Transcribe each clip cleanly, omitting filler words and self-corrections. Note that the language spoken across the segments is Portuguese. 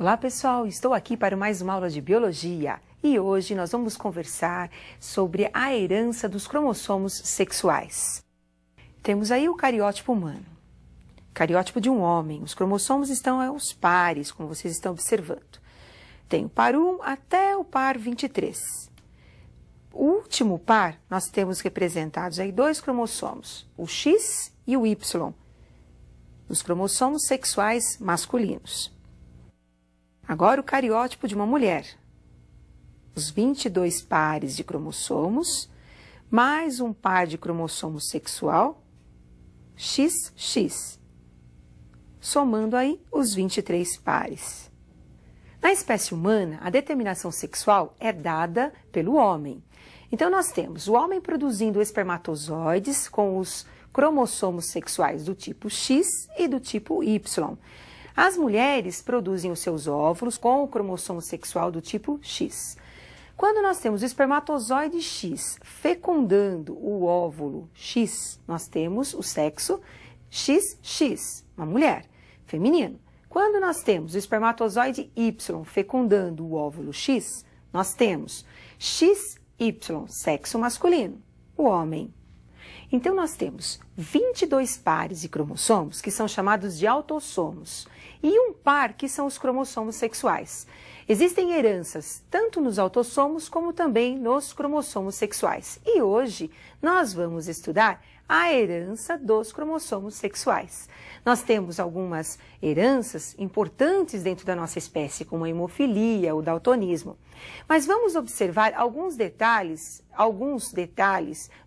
Olá pessoal, estou aqui para mais uma aula de Biologia e hoje nós vamos conversar sobre a herança dos cromossomos sexuais. Temos aí o cariótipo humano, cariótipo de um homem, os cromossomos estão aos pares, como vocês estão observando. Tem o par 1 até o par 23. O último par, nós temos representados aí dois cromossomos, o X e o Y, os cromossomos sexuais masculinos. Agora o cariótipo de uma mulher, os 22 pares de cromossomos, mais um par de cromossomo sexual, XX, somando aí os 23 pares. Na espécie humana, a determinação sexual é dada pelo homem. Então, nós temos o homem produzindo espermatozoides com os cromossomos sexuais do tipo X e do tipo Y. As mulheres produzem os seus óvulos com o cromossomo sexual do tipo X. Quando nós temos o espermatozoide X fecundando o óvulo X, nós temos o sexo XX, uma mulher, feminino. Quando nós temos o espermatozoide Y fecundando o óvulo X, nós temos XY, sexo masculino, o homem. Então, nós temos 22 pares de cromossomos, que são chamados de autossomos, e um par que são os cromossomos sexuais. Existem heranças tanto nos autossomos como também nos cromossomos sexuais. E hoje nós vamos estudar a herança dos cromossomos sexuais. Nós temos algumas heranças importantes dentro da nossa espécie, como a hemofilia, o daltonismo. Mas vamos observar alguns detalhes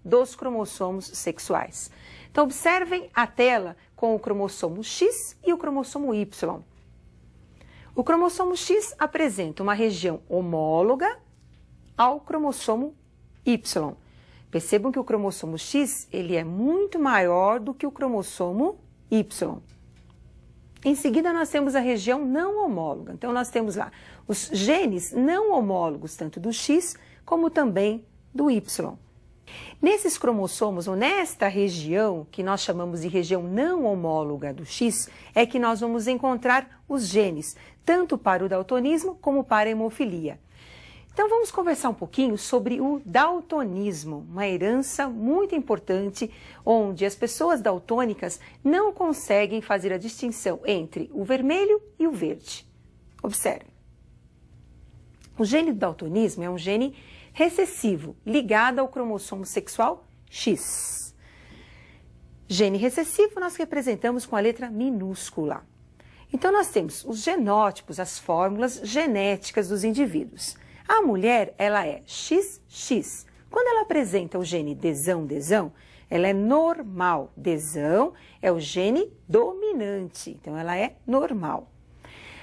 dos cromossomos sexuais. Então, observem a tela com o cromossomo X e o cromossomo Y. O cromossomo X apresenta uma região homóloga ao cromossomo Y. Percebam que o cromossomo X ele é muito maior do que o cromossomo Y. Em seguida, nós temos a região não homóloga. Então, nós temos lá os genes não homólogos, tanto do X como também do Y. Nesses cromossomos, ou nesta região, que nós chamamos de região não homóloga do X, é que nós vamos encontrar os genes, tanto para o daltonismo como para a hemofilia. Então, vamos conversar um pouquinho sobre o daltonismo, uma herança muito importante, onde as pessoas daltônicas não conseguem fazer a distinção entre o vermelho e o verde. Observe. O gene do daltonismo é um gene recessivo, ligado ao cromossomo sexual X. Gene recessivo nós representamos com a letra minúscula. Então, nós temos os genótipos, as fórmulas genéticas dos indivíduos. A mulher, ela é XX. Quando ela apresenta o gene desão, ela é normal. Desão é o gene dominante, então ela é normal.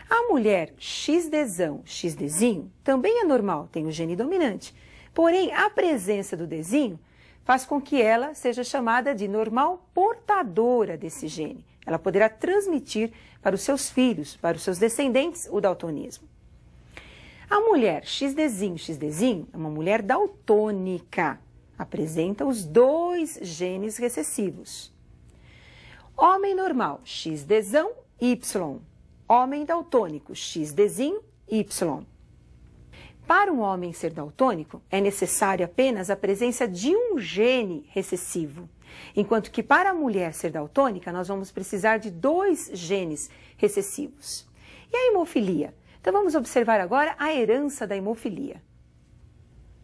A mulher XDzão, XDzinho, também é normal, tem o gene dominante. Porém, a presença do dezinho faz com que ela seja chamada de normal portadora desse gene. Ela poderá transmitir para os seus filhos, para os seus descendentes, o daltonismo. A mulher XDzinho é uma mulher daltônica, apresenta os dois genes recessivos. Homem normal, XDzão, Y. Homem daltônico, XDzinho, Y. Para um homem ser daltônico, é necessário apenas a presença de um gene recessivo, enquanto que para a mulher ser daltônica, nós vamos precisar de dois genes recessivos. E a hemofilia? Então, vamos observar agora a herança da hemofilia.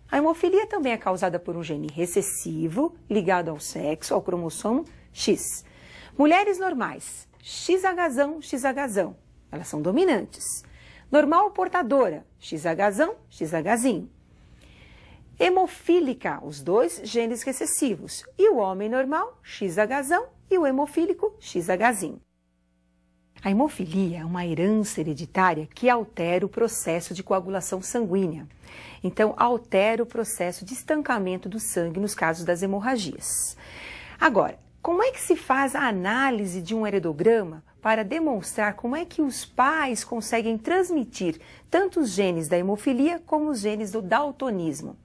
A hemofilia também é causada por um gene recessivo ligado ao sexo, ao cromossomo X. Mulheres normais, XHzão, elas são dominantes. Normal portadora, XHzinho. Hemofílica, os dois genes recessivos. E o homem normal, XHzão, e o hemofílico, XHzinho. A hemofilia é uma herança hereditária que altera o processo de coagulação sanguínea. Então, altera o processo de estancamento do sangue nos casos das hemorragias. Agora, como é que se faz a análise de um heredograma para demonstrar como é que os pais conseguem transmitir tanto os genes da hemofilia como os genes do daltonismo?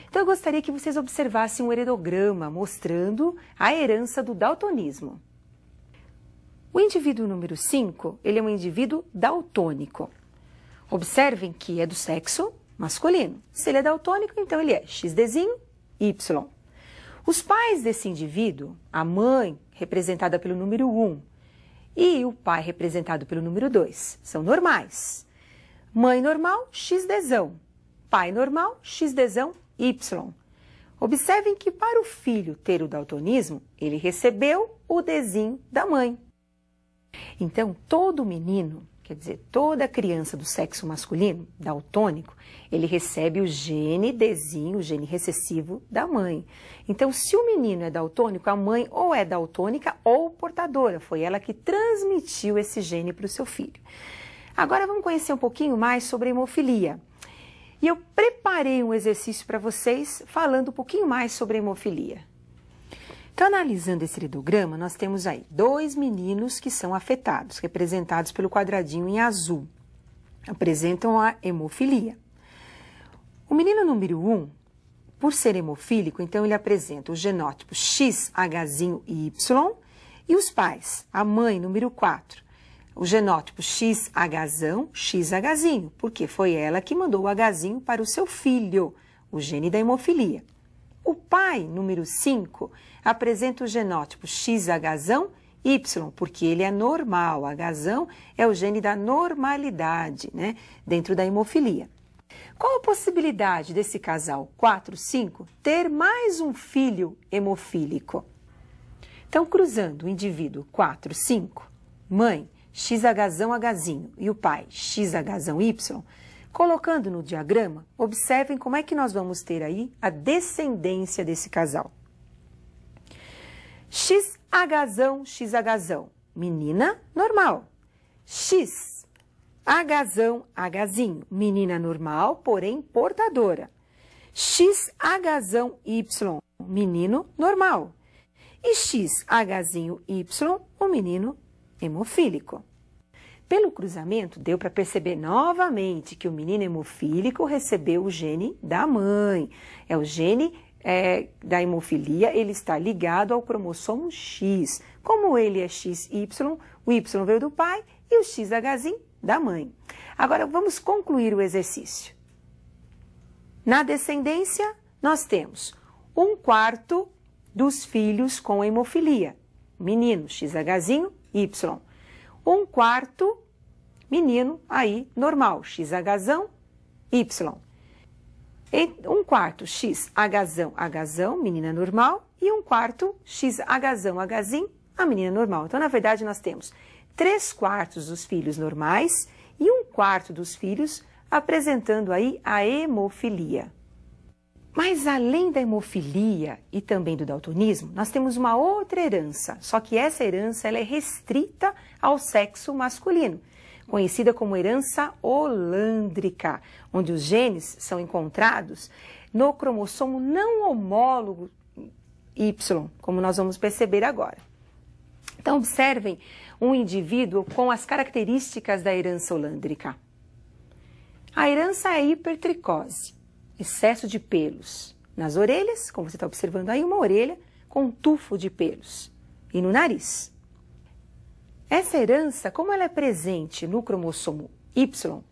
Então, eu gostaria que vocês observassem um heredograma mostrando a herança do daltonismo. O indivíduo número 5, ele é um indivíduo daltônico. Observem que é do sexo masculino. Se ele é daltônico, então ele é XDzinho, Y. Os pais desse indivíduo, a mãe, representada pelo número 1, e o pai, representado pelo número 2, são normais. Mãe normal, XDzão. Pai normal, XDzão, Y. Observem que para o filho ter o daltonismo, ele recebeu o Dzinho da mãe. Então, todo menino, quer dizer, toda criança do sexo masculino, daltônico, ele recebe o gene Dzinho, o gene recessivo da mãe. Então, se o menino é daltônico, a mãe ou é daltônica ou portadora. Foi ela que transmitiu esse gene para o seu filho. Agora vamos conhecer um pouquinho mais sobre a hemofilia. E eu preparei um exercício para vocês falando um pouquinho mais sobre a hemofilia. Então, analisando esse heredograma, nós temos aí 2 meninos que são afetados, representados pelo quadradinho em azul. Apresentam a hemofilia. O menino número 1, por ser hemofílico, então ele apresenta o genótipo XHzinho Y e os pais, a mãe número 4, o genótipo XHzão, XHzinho, porque foi ela que mandou o Hzinho para o seu filho, o gene da hemofilia. O pai, número 5, apresenta o genótipo XHzão Y, porque ele é normal. Hzão é o gene da normalidade, né, dentro da hemofilia. Qual a possibilidade desse casal 4-5 ter mais um filho hemofílico? Então, cruzando o indivíduo 4-5, mãe XHzão Hzinho e o pai XHzão Y, colocando no diagrama, observem como é que nós vamos ter aí a descendência desse casal. XHzão, XHzão, menina normal. XHzão, Hzinho, menina normal, porém portadora. XHzão Y, menino normal. E XHzinho Y, o menino hemofílico. Pelo cruzamento, deu para perceber novamente que o menino hemofílico recebeu o gene da mãe. É o gene da hemofilia, ele está ligado ao cromossomo X. Como ele é XY, o Y veio do pai e o XHzinho da mãe. Agora, vamos concluir o exercício. Na descendência, nós temos 1/4 dos filhos com hemofilia. Menino, XHzinho, Y. 1/4 menino aí normal, XHzão, Y. 1/4 XHzão, menina normal, e 1/4 XHzão, Hzinho, a menina normal. Então, na verdade, nós temos 3/4 dos filhos normais e 1/4 dos filhos apresentando aí a hemofilia. Mas além da hemofilia e também do daltonismo, nós temos uma outra herança, só que essa herança ela é restrita ao sexo masculino, conhecida como herança holândrica, onde os genes são encontrados no cromossomo não homólogo Y, como nós vamos perceber agora. Então, observem um indivíduo com as características da herança holândrica. A herança é hipertricose. Excesso de pelos nas orelhas, como você está observando aí, uma orelha com um tufo de pelos, e no nariz. Essa herança, como ela é presente no cromossomo Y,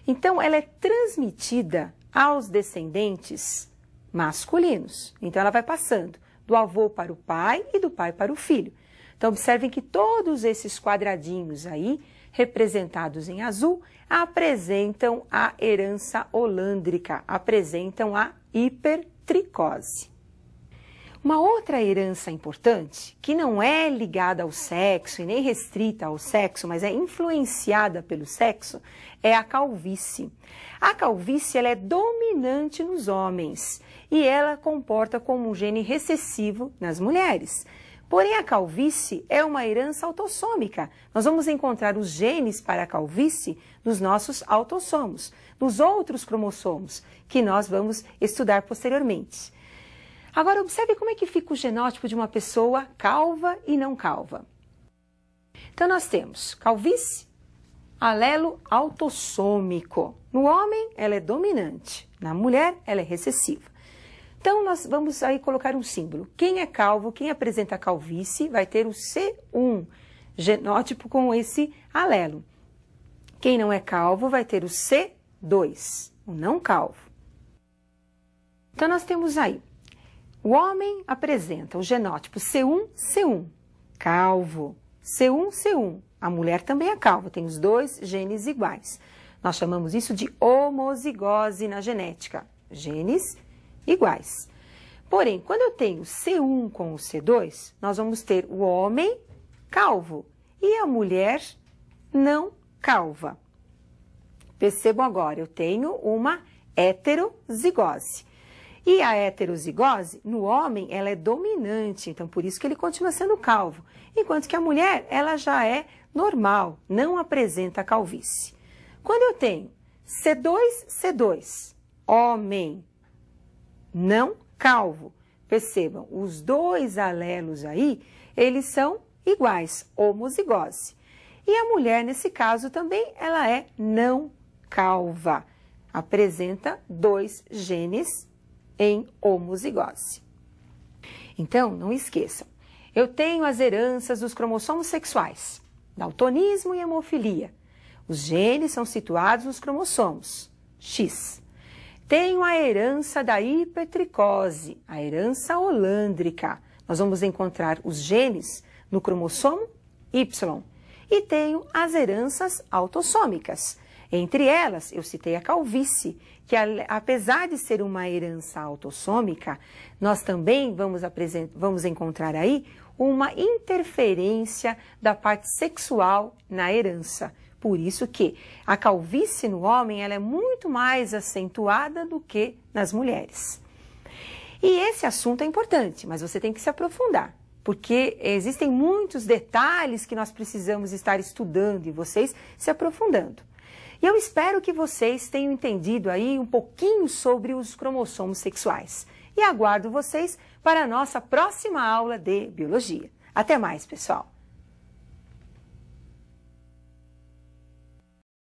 então ela é transmitida aos descendentes masculinos. Então ela vai passando do avô para o pai e do pai para o filho. Então observem que todos esses quadradinhos aí, representados em azul, apresentam a herança holândrica, apresentam a hipertricose. Uma outra herança importante, que não é ligada ao sexo e nem restrita ao sexo, mas é influenciada pelo sexo, é a calvície. A calvície ela é dominante nos homens e ela comporta como um gene recessivo nas mulheres. Porém, a calvície é uma herança autossômica. Nós vamos encontrar os genes para a calvície nos nossos autossomos, nos outros cromossomos, que nós vamos estudar posteriormente. Agora, observe como é que fica o genótipo de uma pessoa calva e não calva. Então, nós temos calvície, alelo autossômico. No homem, ela é dominante. Na mulher, ela é recessiva. Então, nós vamos aí colocar um símbolo. Quem é calvo, quem apresenta calvície, vai ter o C1, genótipo com esse alelo. Quem não é calvo vai ter o C2, o não calvo. Então, nós temos aí, o homem apresenta o genótipo C1, C1, calvo, C1, C1. A mulher também é calva, tem os dois genes iguais. Nós chamamos isso de homozigose na genética, genes iguais. Porém, quando eu tenho C1 com o C2, nós vamos ter o homem calvo e a mulher não calva. Percebam agora, eu tenho uma heterozigose. E a heterozigose, no homem, ela é dominante, então por isso que ele continua sendo calvo. Enquanto que a mulher, ela já é normal, não apresenta calvície. Quando eu tenho C2, C2, homem, não calvo, percebam, os dois alelos aí, eles são iguais, homozigose. E a mulher, nesse caso também, ela é não calva, apresenta dois genes em homozigose. Então, não esqueçam, eu tenho as heranças dos cromossomos sexuais, daltonismo e hemofilia. Os genes são situados nos cromossomos X. Tenho a herança da hipertricose, a herança holândrica. Nós vamos encontrar os genes no cromossomo Y. E tenho as heranças autossômicas. Entre elas, eu citei a calvície, que apesar de ser uma herança autossômica, nós também vamos encontrar aí uma interferência da parte sexual na herança. Por isso que a calvície no homem ela é muito mais acentuada do que nas mulheres. E esse assunto é importante, mas você tem que se aprofundar, porque existem muitos detalhes que nós precisamos estar estudando e vocês se aprofundando. E eu espero que vocês tenham entendido aí um pouquinho sobre os cromossomos sexuais. E aguardo vocês para a nossa próxima aula de biologia. Até mais, pessoal!